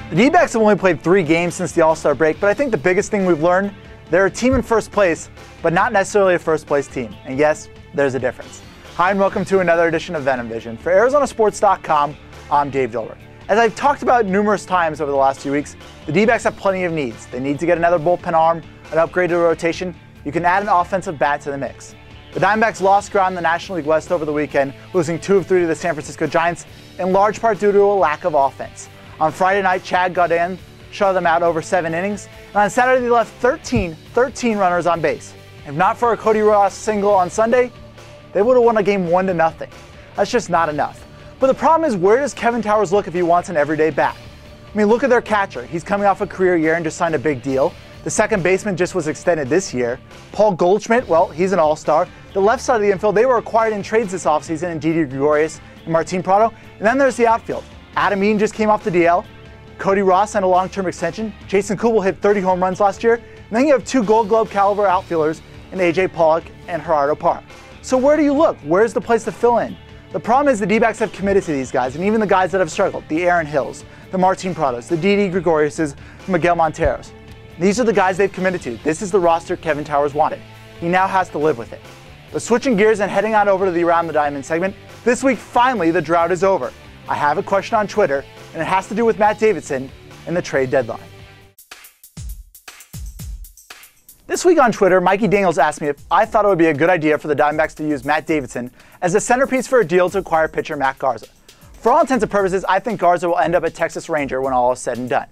The D-backs have only played 3 games since the All-Star break, but I think the biggest thing we've learned, they're a team in first place, but not necessarily a first-place team. And yes, there's a difference. Hi, and welcome to another edition of Venom Vision. For ArizonaSports.com, I'm Dave Dilbert. As I've talked about numerous times over the last few weeks, the D-backs have plenty of needs. They need to get another bullpen arm, an upgraded rotation. You can add an offensive bat to the mix. The Diamondbacks lost ground in the National League West over the weekend, losing 2 of 3 to the San Francisco Giants, in large part due to a lack of offense. On Friday night, Chad Gaudin shut them out over 7 innings, and on Saturday they left 13 runners on base. If not for a Cody Ross single on Sunday, they would have won a game 1-0. That's just not enough. But the problem is, where does Kevin Towers look if he wants an everyday bat? I mean, look at their catcher. He's coming off a career year and just signed a big deal. The second baseman just was extended this year. Paul Goldschmidt, well, he's an all-star. The left side of the infield, they were acquired in trades this offseason in Didi Gregorius and Martin Prado. And then there's the outfield. Adam Eaton just came off the DL. Cody Ross signed a long-term extension. Jason Kubel hit 30 home runs last year. And then you have 2 Gold Glove caliber outfielders in A.J. Pollock and Gerardo Parra. So where do you look? Where's the place to fill in? The problem is the D-backs have committed to these guys, and even the guys that have struggled, the Aaron Hills, the Martin Prados, the Didi Gregoriuses, the Miguel Monteros. These are the guys they've committed to. This is the roster Kevin Towers wanted. He now has to live with it. But switching gears and heading on over to the Around the Diamond segment, this week finally the drought is over. I have a question on Twitter, and it has to do with Matt Davidson and the trade deadline. This week on Twitter, Mikey Daniels asked me if I thought it would be a good idea for the Diamondbacks to use Matt Davidson as a centerpiece for a deal to acquire pitcher Matt Garza. For all intents and purposes, I think Garza will end up a Texas Ranger when all is said and done.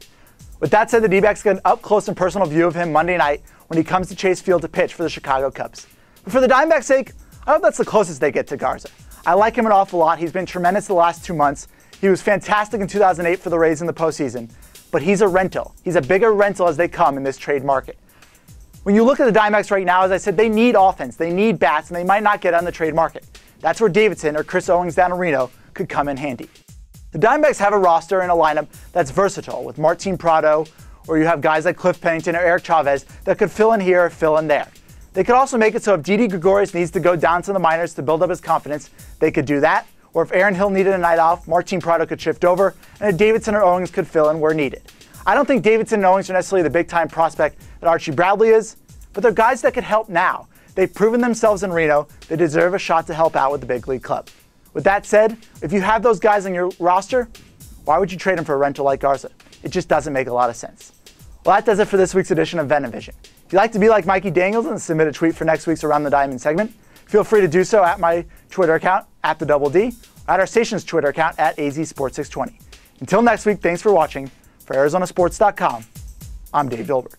With that said, the D-backs get an up-close and personal view of him Monday night when he comes to Chase Field to pitch for the Chicago Cubs. But for the Diamondbacks' sake, I hope that's the closest they get to Garza. I like him an awful lot. He's been tremendous the last 2 months. He was fantastic in 2008 for the Rays in the postseason. But he's a rental. He's a bigger rental as they come in this trade market. When you look at the Diamondbacks right now, as I said, they need offense, they need bats, and they might not get on the trade market. That's where Davidson or Chris Owings down in Reno could come in handy. The Diamondbacks have a roster and a lineup that's versatile with Martin Prado, or you have guys like Cliff Pennington or Eric Chavez that could fill in here or fill in there. They could also make it so if Didi Gregorius needs to go down to the minors to build up his confidence, they could do that. Or if Aaron Hill needed a night off, Martin Prado could shift over, and if Davidson or Owings could fill in where needed. I don't think Davidson and Owings are necessarily the big-time prospect that Archie Bradley is, but they're guys that could help now. They've proven themselves in Reno. They deserve a shot to help out with the big league club. With that said, if you have those guys on your roster, why would you trade them for a rental like Garza? It just doesn't make a lot of sense. Well, that does it for this week's edition of Venom Vision. If you'd like to be like Mikey Daniels and submit a tweet for next week's Around the Diamond segment, feel free to do so at my Twitter account, @TheDoubleD, or at our station's Twitter account, @AZSports620. Until next week, thanks for watching. For ArizonaSports.com, I'm Dave Dilbert.